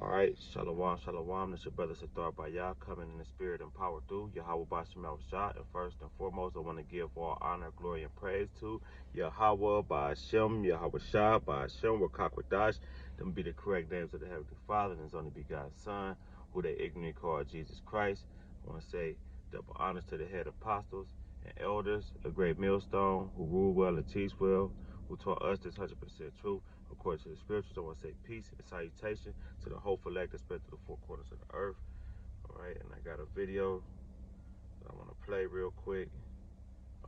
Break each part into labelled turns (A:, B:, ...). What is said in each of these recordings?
A: All right, shalom, shalom. This your brother Sathar Bayah coming in the spirit and power through Yahweh Bashim Shah. And first and foremost, I want to give all honor, glory, and praise to Yahweh Bashim, Yahweh Shah, Bashim, Wakakwadash. Them be the correct names of the Heavenly Father and His only begotten Son, who they ignorantly call Jesus Christ. I want to say double honors to the head apostles and elders, a great millstone, who rule well and teach well, who taught us this 100% truth. According to the scriptures, I want to say peace and salutation to the whole elect that spread through the four corners of the earth. All right, and I got a video that I want to play real quick.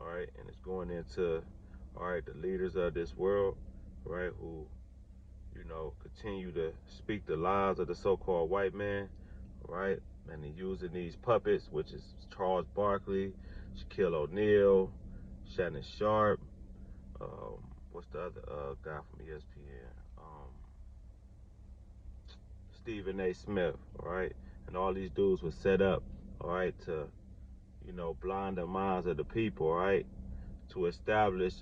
A: All right, and it's going into, all right, the leaders of this world, right, who, continue to speak the lies of the so-called white man, right, and they're using these puppets, which is Charles Barkley, Shaquille O'Neal, Shannon Sharp, what's the other guy from ESPN? Stephen A. Smith, all right? And all these dudes were set up, all right, to, blind the minds of the people, all right, to establish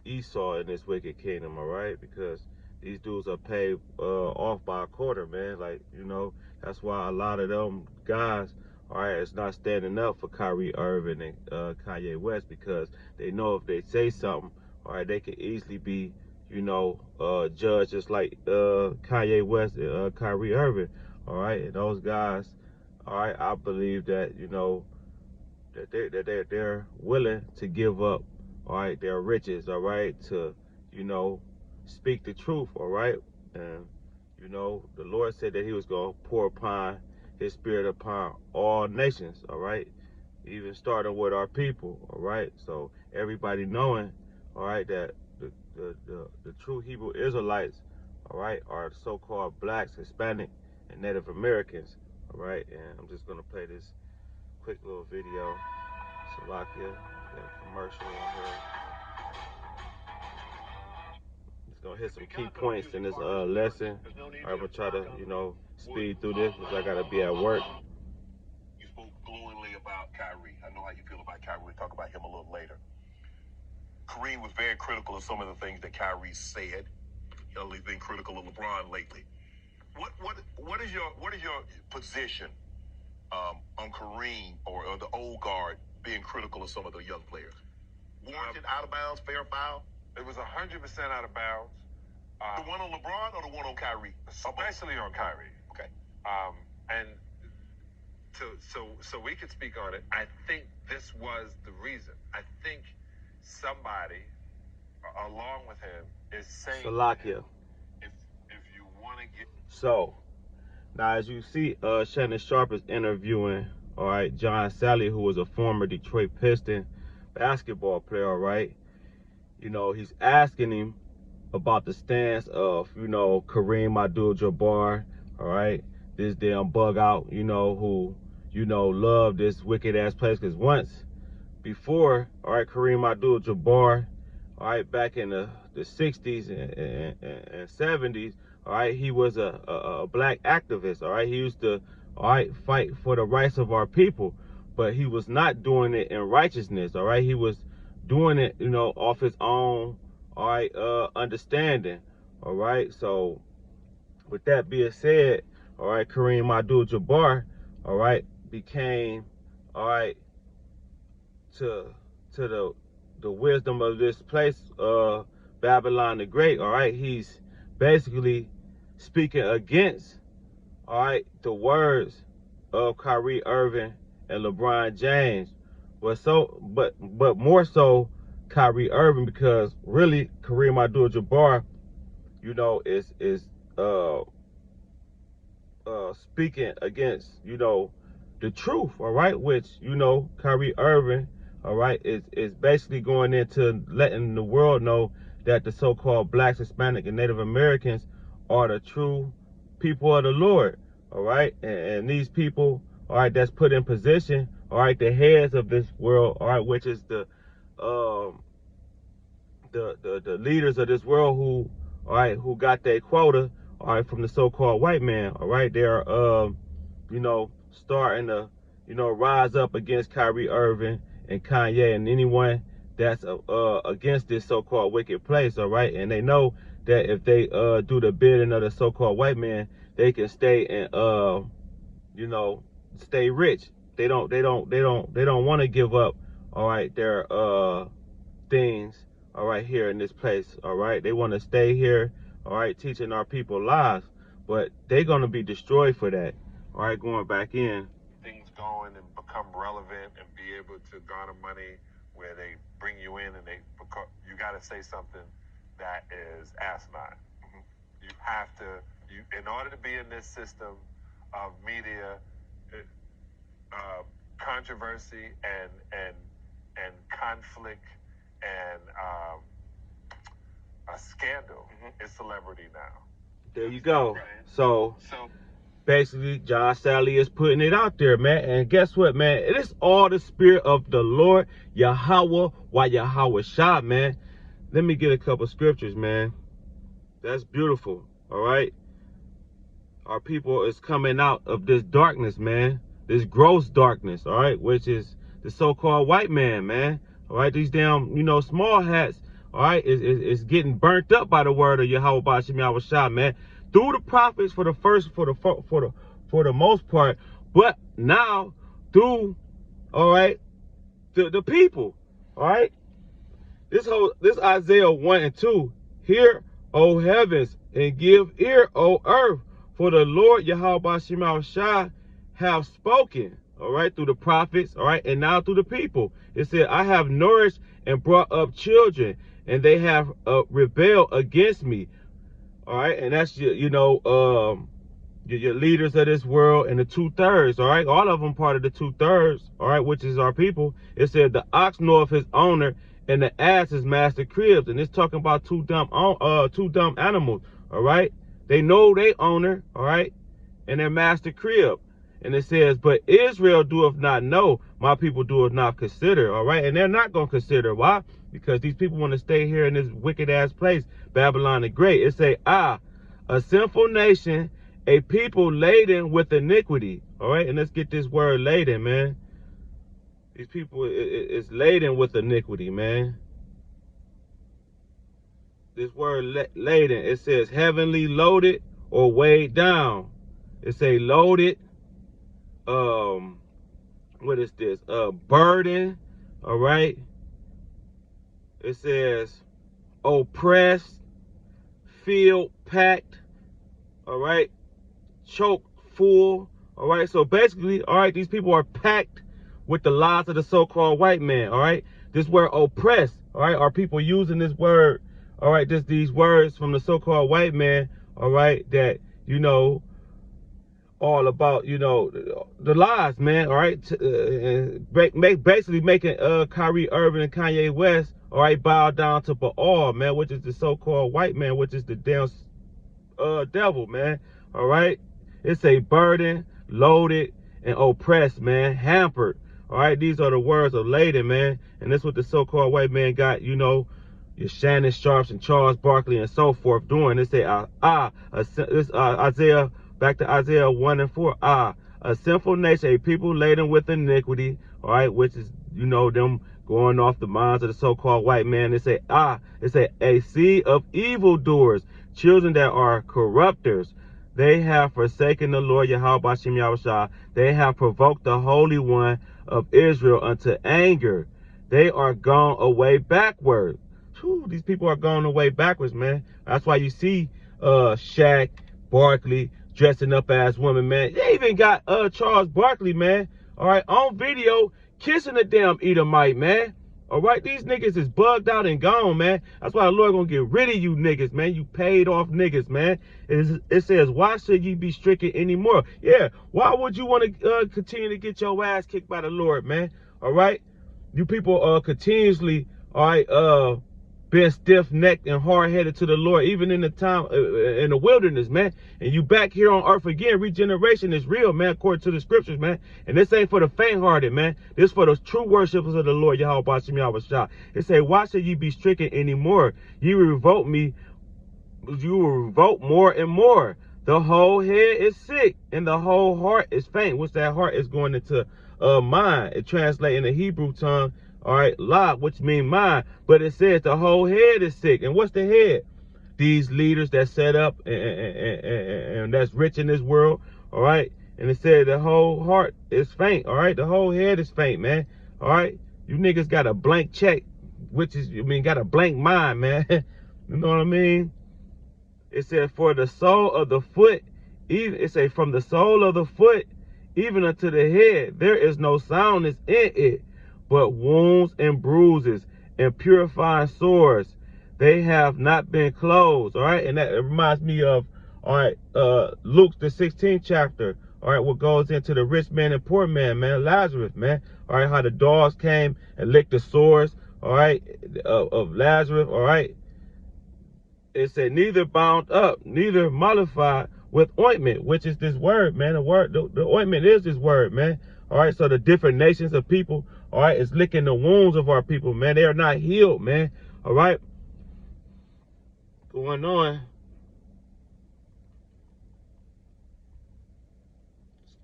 A: Esau in this wicked kingdom, all right? Because these dudes are paid off by a quarter, man. Like, that's why a lot of them guys, all right, it's not standing up for Kyrie Irving and Kanye West, because they know if they say something, all right, they could easily be, judged just like Kanye West and Kyrie Irving, all right? And those guys, all right, I believe that, that they're willing to give up, all right, their riches, all right, to, speak the truth, all right? And, the Lord said that He was going to pour upon His Spirit upon all nations, all right? Even starting with our people, all right? So everybody knowing, all right, that the true Hebrew Israelites, all right, are so-called blacks, Hispanic, and Native Americans, all right? And I'm just going to play this quick little video. Salakia, got a commercial on here. Just gonna hit some key points in this lesson. I'm gonna try to, speed through this because I gotta be at work.
B: You spoke glowingly about Kyrie. I know how you feel about Kyrie. We'll talk about him a little later. Kareem was very critical of some of the things that Kyrie said. He's been critical of LeBron lately. What is your position on Kareem or the old guard being critical of some of the young players? Warranted, out of bounds, fair foul?
C: It was 100% out of bounds.
B: The one on LeBron or the one on Kyrie?
C: Especially on Kyrie.
B: Okay.
C: And so we could speak on it. I think this was the reason. I think somebody along with him is saying,
A: Salakia.
C: If you want to get...
A: So, now as you see, Shannon Sharp is interviewing, all right, John Sally, who was a former Detroit Piston basketball player, all right? He's asking him about the stance of, Kareem Abdul-Jabbar, all right? This damn bug out, who, loved this wicked ass place. Because once before, all right, Kareem Abdul-Jabbar, all right, back in the 60s and 70s, all right, he was a black activist, all right? He used to, all right, fight for the rights of our people, but he was not doing it in righteousness, all right? He was doing it, off his own, all right, understanding, all right? So, with that being said, all right, Kareem Abdul-Jabbar, all right, became, all right, to the wisdom of this place, Babylon the Great, all right? He's basically speaking against, all right, the words of Kyrie Irving and LeBron James. But more so Kyrie Irving, because really Kareem Abdul-Jabbar, is speaking against, the truth, all right, which, Kyrie Irving, all right, is basically going into letting the world know that the so-called blacks, Hispanic, and Native Americans are the true people of the Lord, all right? And these people, all right, that's put in position, all right, the heads of this world, all right, which is the leaders of this world who, all right, who got their quota, all right, from the so-called white man, all right? They're, starting to, rise up against Kyrie Irving and Kanye and anyone that's against this so-called wicked place, all right? And they know that if they do the bidding of the so-called white man, they can stay and you know, stay rich. They don't want to give up, all right, their things, all right, here in this place, all right. They want to stay here, all right, teaching our people lies, but they're gonna be destroyed for that, all right, going back in.
C: Things going and become relevant and be able to garner money where they bring you in and you got to say something that is asinine. You have to, in order to be in this system of media, controversy and conflict and a scandal is celebrity now.
A: There you go. So basically, John Sally is putting it out there, man. And guess what, man? It is all the spirit of the Lord, Yahweh, why Yahweh shot, man. Let me get a couple scriptures, man. That's beautiful, all right? Our people is coming out of this darkness, man. This gross darkness, all right? Which is the so-called white man, man. All right? These damn, you know, small hats, all right, is getting burnt up by the word of Yahweh Bashim Yahweh Shah, man. Through the prophets for the most part, but now through, all right, the people, all right. This Isaiah 1 and 2. Hear, O heavens, and give ear, O earth, for the Lord Yahweh Bashim Yahweh Shah have spoken, all right, through the prophets, all right, and now through the people. It said, I have nourished and brought up children, and they have rebelled against me. All right, and that's your, you know, your leaders of this world and the 2/3. All right, all of them part of the 2/3. All right, which is our people. It said the ox knoweth his owner, and the ass his master cribs, and it's talking about two dumb animals. All right, they know they owner. All right, and their master crib. And it says, but Israel doeth not know, my people doeth not consider. All right, and they're not going to consider. Why? Because these people want to stay here in this wicked ass place, Babylon the Great. It say, a sinful nation, a people laden with iniquity. All right, and let's get this word laden, man. These people is laden with iniquity, man. This word laden, it says heavenly loaded or weighed down. It say loaded. What is this? Burden. All right. It says oppressed, filled, packed. All right. Choke full. All right. So basically, all right, these people are packed with the lies of the so-called white man. All right. This word oppressed. All right. Are people using this word? All right. Just these words from the so-called white man. All right. That, you know, all about, you know, the lies, man. All right, basically making Kyrie Irving and Kanye West, all right, bow down to Baal, man, which is the so-called white man, which is the damn devil, man. All right, it's a burden, loaded, and oppressed, man, hampered. All right, these are the words of laden, man, and that's what the so-called white man got, you know, your Shannon Sharps and Charles Barkley and so forth doing. They say, this Isaiah. Back to Isaiah 1 and 4. A sinful nation, a people laden with iniquity, all right, which is, you know, them going off the minds of the so-called white man. They say, it's a seed of evildoers, children that are corrupters. They have forsaken the Lord Yahweh Bashim Yahweh Shah. They have provoked the Holy One of Israel unto anger. They are gone away backward. Whew, these people are going away backwards, man. That's why you see Shaq, Barkley, dressing up as women, man. They even got Charles Barkley, man, all right, on video kissing a damn Edomite, man. All right, these niggas is bugged out and gone, man. That's why the Lord gonna get rid of you niggas, man. You paid off niggas, man. It says, why should you be stricken anymore? Yeah, why would you want to continue to get your ass kicked by the Lord, man? All right, you people continuously, all right, been stiff-necked and hard-headed to the Lord, even in the time in the wilderness, man. And you back here on earth again. Regeneration is real, man, according to the scriptures, man. And this ain't for the faint-hearted, man. This for the true worshipers of the Lord, Yahweh Bashim Yahweh Shah. It say, why should ye be stricken anymore? You will revolt me. You will revolt more and more. The whole head is sick, and the whole heart is faint. Which that heart is going into mind. It translates in the Hebrew tongue, all right, la, which means mind, but it says the whole head is sick. And what's the head? these leaders that set up and that's rich in this world, all right? And it said the whole heart is faint, all right? The whole head is faint, man, all right? You niggas got a blank check, which is, got a blank mind, man. You know what I mean? It said, for the sole of the foot, even it say from the sole of the foot even unto the head, there is no soundness in it, but wounds and bruises and purifying sores. They have not been closed. All right, and that reminds me of, all right, Luke the 16th chapter. All right, what goes into the rich man and poor man, Lazarus, man. All right, how the dogs came and licked the sores, all right, of Lazarus. All right. It said, neither bound up, neither mollified with ointment, which is this word, man. The word, the ointment is this word, man. All right, so the different nations of people, all right, is licking the wounds of our people, man. They are not healed, man. All right. Going on.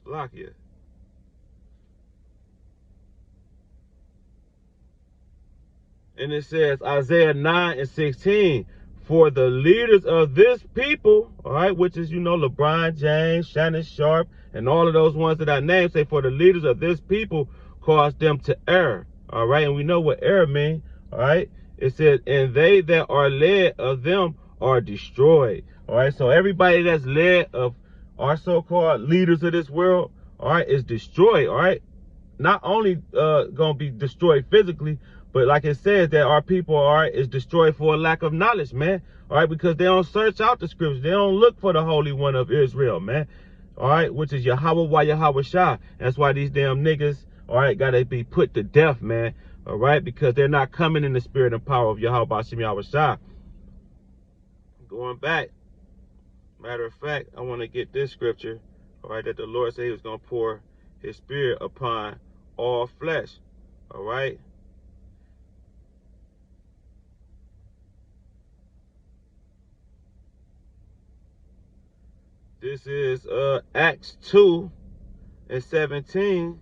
A: Lock it. And it says, Isaiah 9:16. For the leaders of this people, all right, which is, LeBron James, Shannon Sharp, and all of those ones that I named, say, for the leaders of this people cause them to err, all right? And we know what error means, all right? It says, and they that are led of them are destroyed, all right? So everybody that's led of our so-called leaders of this world, all right, is destroyed, all right? Not only gonna be destroyed physically, but like it says that our people, all right, is destroyed for a lack of knowledge, man. All right, because they don't search out the scriptures. They don't look for the Holy One of Israel, man. All right, which is Yahweh Shah. That's why these damn niggas, all right, gotta be put to death, man. All right, because they're not coming in the spirit and power of Yahweh Shah. Going back, matter of fact, I want to get this scripture, all right, that the Lord said he was gonna pour his spirit upon all flesh. All right. This is Acts 2:17.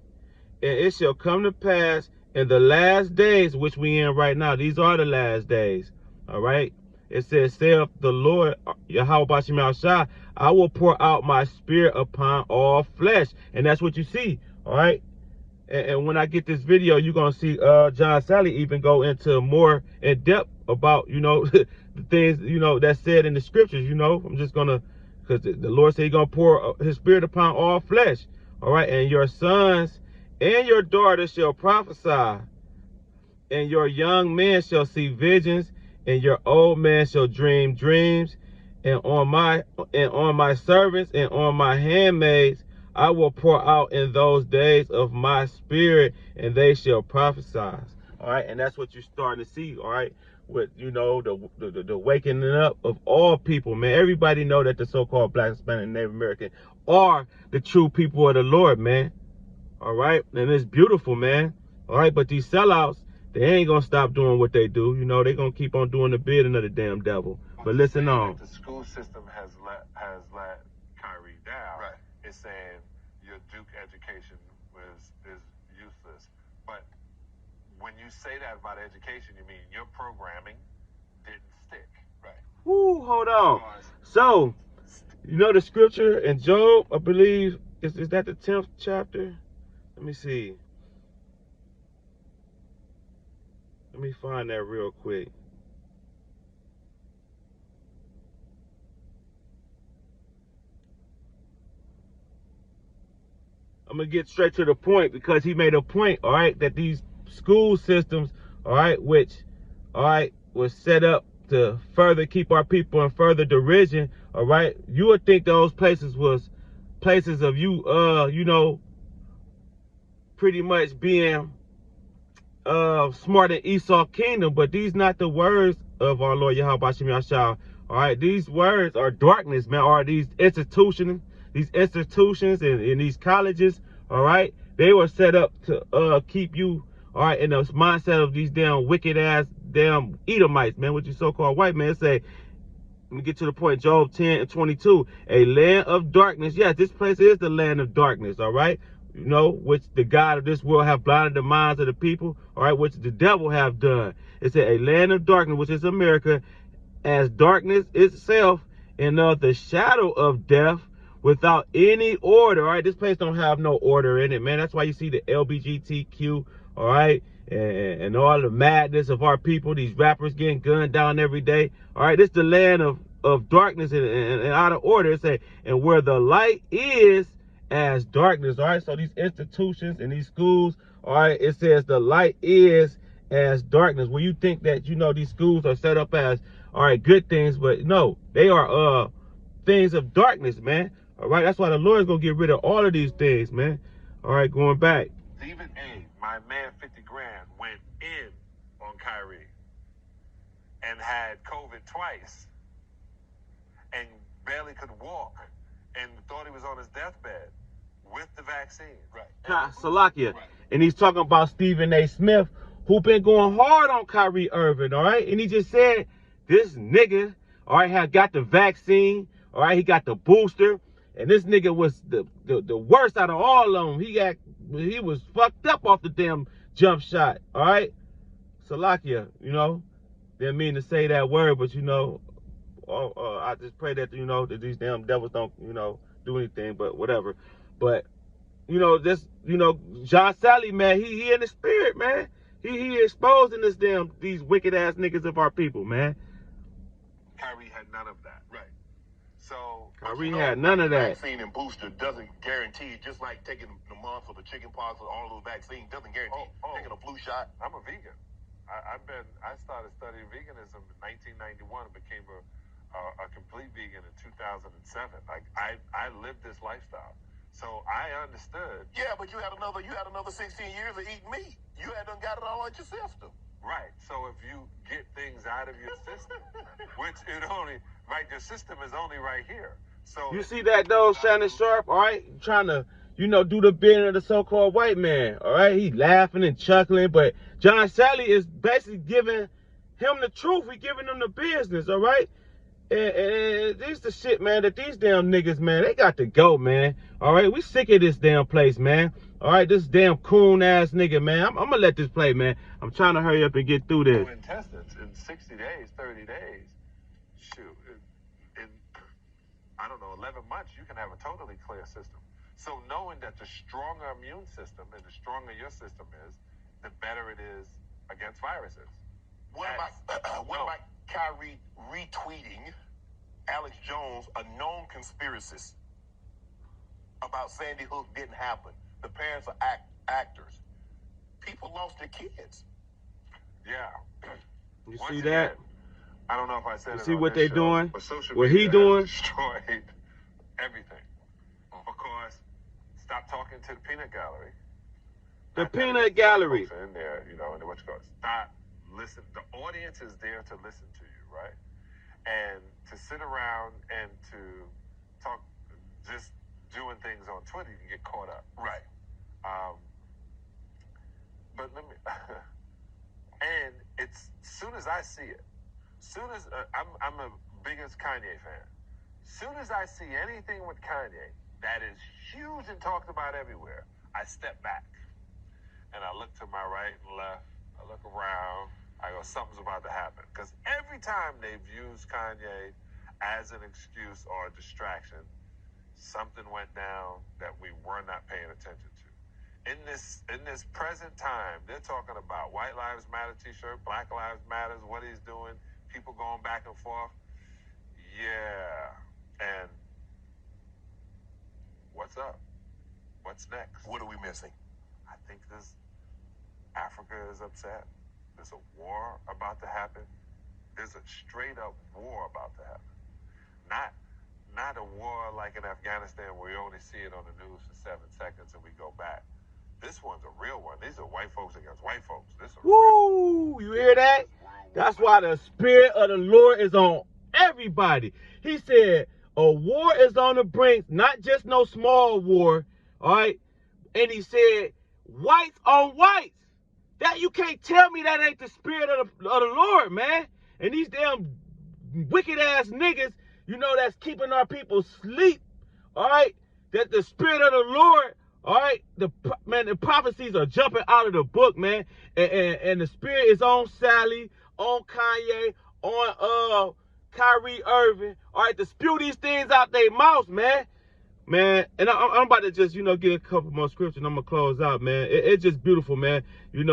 A: And it shall come to pass in the last days, which we in right now. These are the last days. All right. It says, saith the Lord, Yahweh Shah, I will pour out my spirit upon all flesh. And that's what you see. All right. And when I get this video, you're going to see John Sally even go into more in depth about, the things, that's said in the scriptures, I'm just going to, because the Lord said he's going to pour his spirit upon all flesh. All right. And your sons and your daughters shall prophesy, and your young men shall see visions, and your old men shall dream dreams. And on my servants and on my handmaids I will pour out in those days of my spirit, and they shall prophesy. All right, and that's what you're starting to see. All right, with the wakening up of all people, man. Everybody know that the so-called Black, Hispanic, and Native American are the true people of the Lord, man. All right, and it's beautiful, man. All right, but these sellouts, they ain't gonna stop doing what they do. They gonna keep on doing the bidding of the damn devil. But listen on.
C: The school system has let Kyrie down.
B: Right.
C: It's saying your Duke education is useless. But when you say that about education, you mean your programming didn't stick.
B: Right.
A: Woo, hold on. So, the scripture in Job, I believe, is that the 10th chapter? Let me see. Let me find that real quick. I'm going to get straight to the point, because he made a point, all right, that these school systems, all right, which, all right, was set up to further keep our people in further derision, all right, you would think those places was places of you, pretty much being smart in Esau kingdom, but these not the words of our Lord Yahweh Shah. All right, these words are darkness, man. Are these institutions and these colleges, all right, they were set up to keep you, all right, in the mindset of these damn wicked ass damn Edomites, man, which you so-called white man. Say, let me get to the point. Job 10:22, a land of darkness. Yes, this place is the land of darkness, all right, which the God of this world have blinded the minds of the people, all right, which the devil have done. It said a land of darkness, which is America, as darkness itself, and of the shadow of death, without any order. All right, this place don't have no order in it, man. That's why you see the LBGTQ, all right, and all the madness of our people. These rappers getting gunned down every day. All right, this the land of darkness and out of order. It say, and where the light is as darkness. All right, so these institutions and these schools, all right, it says the light is as darkness. When you think that, you know, these schools are set up as, all right, good things, but no, they are things of darkness, man. All right, that's why the Lord's gonna get rid of all of these things, man. All right, going back.
C: Even my man 50 Grand went in on Kyrie and had COVID twice and barely could walk and thought he was on his deathbed with the vaccine.
B: Right.
A: Salakia. Right. And he's talking about Stephen A. Smith, who been going hard on Kyrie Irving, all right? And he just said, this nigga, all right, had got the vaccine, all right, he got the booster, and this nigga was the worst out of all of them. He was fucked up off the damn jump shot, all right? Salakia, you know, didn't mean to say that word, but, you know, I just pray that, you know, that these damn devils don't, you know, do anything, but whatever. But, you know, this, you know, John Sally, man, he in the spirit, man. He exposing these wicked ass niggas of our people, man.
C: Kyrie had none of that.
B: Right.
C: So
A: Kyrie had none of that.
B: Vaccine and booster doesn't guarantee, just like taking the mumps or the chicken pox or all those vaccines doesn't guarantee taking a flu shot.
C: I'm a vegan. I started studying veganism in 1991 and became a complete vegan in 2007. Like I lived this lifestyle. So I understood.
B: Yeah, but you had another 16 years of eating meat. You had done got it all out your system.
C: Right. So if you get things out of your system, which your system is only right here. So
A: you see that though, Shannon Sharp, all right, trying to, you know, do the bidding of the so-called white man, all right? He's laughing and chuckling, but John Sally is basically giving him the truth. He giving him the business, all right? And this is the shit, man, that these damn niggas, man, they got to go, man. All right, we sick of this damn place, man. All right, this damn coon-ass nigga, man. I'm going to let this play, man. I'm trying to hurry up and get through this.
C: Intestines in 60 days, 30 days, shoot, in I don't know, 11 months, you can have a totally clear system. So knowing that the stronger immune system and the stronger your system is, the better it is against viruses.
B: What about Kyrie retweeting Alex Jones, a known conspiracist, about Sandy Hook didn't happen? The parents are actors. People lost their kids.
C: Yeah.
A: You see that?
C: I don't know if I said
A: you
C: it.
A: See
C: on
A: what
C: this
A: they
C: show,
A: doing?
C: but social
A: What
C: media
A: he doing?
C: has destroyed everything. Because stop talking to the peanut gallery.
A: The peanut gallery.
C: In there, you know, and what you call it. Stop. Listen. The audience is there to listen to you, right? And to sit around and to talk, just doing things on Twitter, you can get caught up.
B: Right.
C: But let me. And it's soon as I see it, soon as I'm the biggest Kanye fan. Soon as I see anything with Kanye that is huge and talked about everywhere, I step back and I look to my right and left. I look around. I go, something's about to happen. Because every time they've used Kanye as an excuse or a distraction, something went down that we were not paying attention to. In this present time, they're talking about White Lives Matter t-shirt, Black Lives Matter, what he's doing, people going back and forth. Yeah. And what's up? What's next?
B: What are we missing?
C: I think Africa is upset. There's a war about to happen. There's a straight up war about to happen. Not a war like in Afghanistan where you only see it on the news for 7 seconds and we go back. This one's a real one. These are white folks against white folks.
A: Woo! You hear that? That's why the spirit of the Lord is on everybody. He said a war is on the brink, not just no small war, all right? And he said whites on whites. That you can't tell me that ain't the spirit of the Lord, man. And these damn wicked ass niggas, you know, that's keeping our people asleep, all right? That the spirit of the Lord, all right, the prophecies are jumping out of the book, man. And the spirit is on Sally, on Kanye, on Kyrie Irving, all right, to spew these things out their mouths, man. Man, and I'm about to just, get a couple more scriptures and I'm going to close out, man. It's just beautiful, man.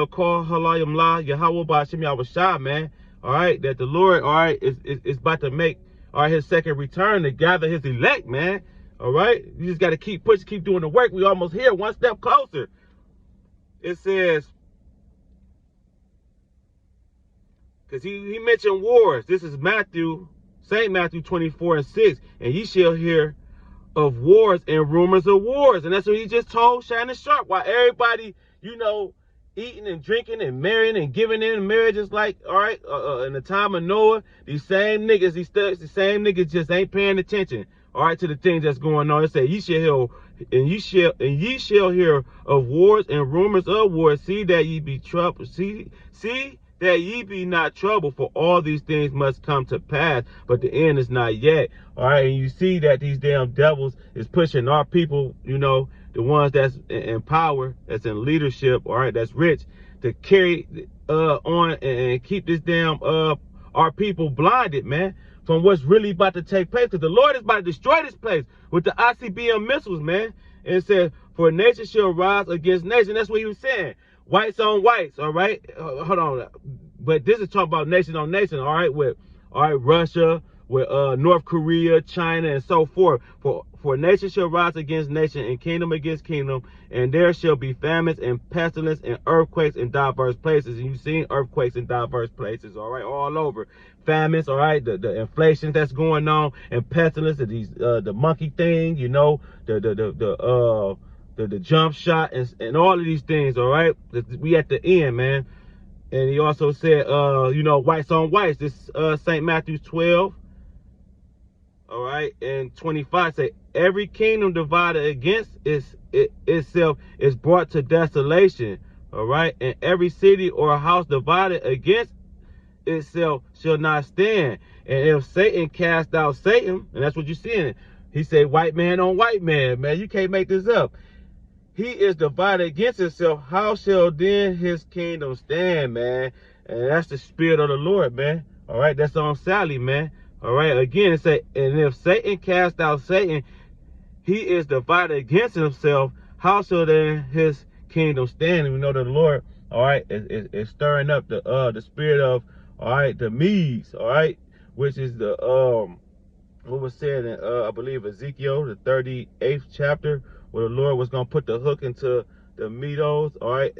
A: Call halayim la, Yahweh ba'ashem Yahushua, man. All right, that the Lord, all right, is about to make, all right, his second return to gather his elect, man. All right, you just got to keep pushing, keep doing the work. We almost here, one step closer. It says, because he mentioned wars. This is St. Matthew 24:6. And ye shall hear of wars and rumors of wars. And that's what he just told Shannon Sharp. While everybody, eating and drinking and marrying and giving in marriages like, all right, in the time of Noah, these same niggas, the same niggas just ain't paying attention, all right, to the things that's going on. It say, ye shall hear of wars and rumors of wars. See that ye be troubled. See that ye be not troubled, for all these things must come to pass, but the end is not yet. All right, and you see that these damn devils is pushing our people, the ones that's in power, that's in leadership, all right, that's rich, to carry on and keep this damn our people blinded, man, from what's really about to take place. Because the Lord is about to destroy this place with the ICBM missiles, man. And it says, for nation shall rise against nation. That's what he was saying. Whites on whites, all right? Hold on. But this is talking about nation on nation, all right, with, all right, Russia, with North Korea, China, and so forth. For nation shall rise against nation, and kingdom against kingdom, and there shall be famines and pestilence and earthquakes in diverse places. And you've seen earthquakes in diverse places, all right, all over. Famines, all right, the inflation that's going on, and pestilence, the monkey thing, the jump shot, and all of these things, all right? We at the end, man. And he also said, whites on whites. This St. Matthew 12, all right, and 25 say, every kingdom divided against itself is brought to desolation, all right? And every city or house divided against itself shall not stand. And if Satan cast out Satan, and that's what you're seeing, he said white man on white man, man. You can't make this up. He is divided against himself. How shall then his kingdom stand, man? And that's the spirit of the Lord, man. All right, that's on Sally, man. All right, again, it say, and if Satan cast out Satan, he is divided against himself. How shall then his kingdom stand? And we know that the Lord, all right, is stirring up the spirit of, all right, the Medes, all right, which is the what was said in I believe Ezekiel, the 38th chapter, where the Lord was gonna put the hook into the Medos, all right,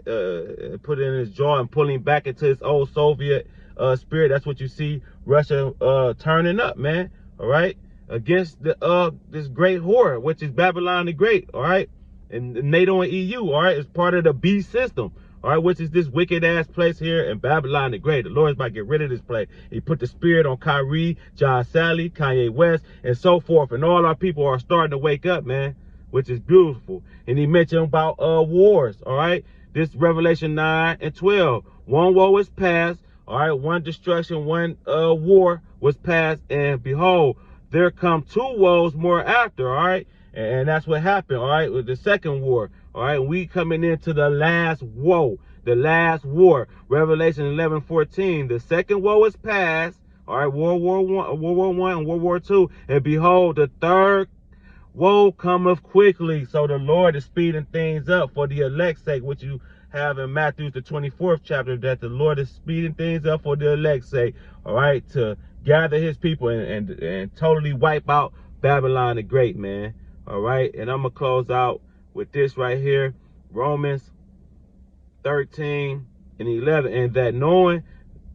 A: put it in his jaw and pull him back into his old Soviet spirit. That's what you see Russia turning up, man, all right, against the this great whore, which is Babylon the Great, all right, and NATO and EU, all right, it's part of the beast system, all right, which is this wicked ass place here in Babylon the Great. The Lord's about to get rid of this place. He put the spirit on Kyrie, John Sally, Kanye West, and so forth, and all our people are starting to wake up, man, which is beautiful. And he mentioned about wars, all right? This Revelation 9 and 12. One woe is past, all right? One destruction, one war was past, and behold, there come two woes more after, all right? And that's what happened, all right, with the second war, all right? We coming into the last woe, the last war. Revelation 11:14. The second woe is past, all right? World War I and World War II. And behold, the third woe cometh quickly. So the Lord is speeding things up for the elect's sake, which you have in Matthew the 24th chapter, that the Lord is speeding things up for the elect's sake, all right, to gather his people and totally wipe out Babylon the Great, man, all right? And I'm gonna close out with this right here, Romans 13 and 11, and that knowing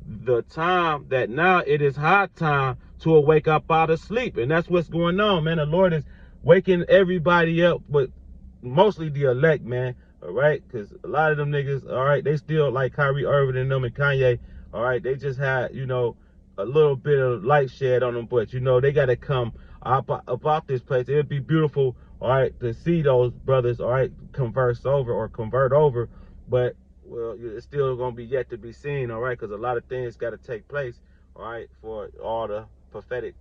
A: the time that now it is high time to awake up out of sleep. And that's what's going on, man. The Lord is waking everybody up, but mostly the elect, man, all right? Because a lot of them niggas, all right, they still like Kyrie Irving and them and Kanye, all right? They just had, a little bit of light shed on them, but, they got to come about this place. It would be beautiful, all right, to see those brothers, all right, convert over, but, well, it's still going to be yet to be seen, all right, because a lot of things got to take place, all right, for all the prophetic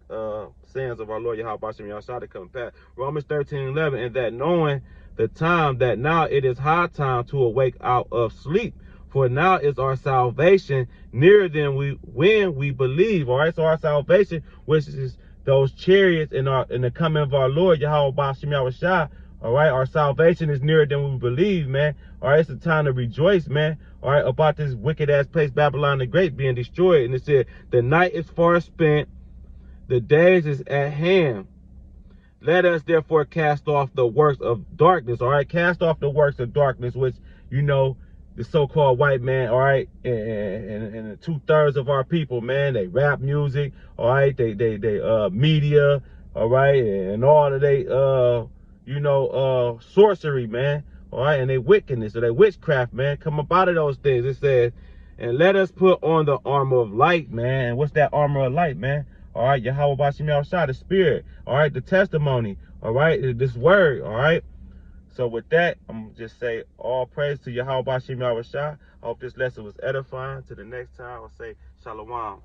A: sayings of our Lord Yahweh Bashem Yahshua to come past. Romans 13:11, and that knowing the time that now it is high time to awake out of sleep, For now is our salvation nearer than when we believe. All right, so our salvation, which is those chariots in the coming of our Lord Yahweh Bashim Yahushua. All right, our salvation is nearer than we believe, man. All right, it's a time to rejoice, man. All right, about this wicked ass place Babylon the Great being destroyed. And it said, the night is far spent, the days is at hand. Let us therefore cast off the works of darkness. All right, cast off the works of darkness, which, you know, the so-called white man, all right, and 2/3 of our people, man, they rap music, all right, they media, all right, and all of they sorcery, man, all right, and they wickedness or they witchcraft, man, come up out of those things. It says, and let us put on the armor of light, man. And what's that armor of light, man? All right, Yahweh Bashim Yahushua, the spirit, all right, the testimony, all right, this word, all right. So with that, I'm going to just say all praise to Yahweh Bashim Yahushua. I hope this lesson was edifying. To the next time, I'll say shalom.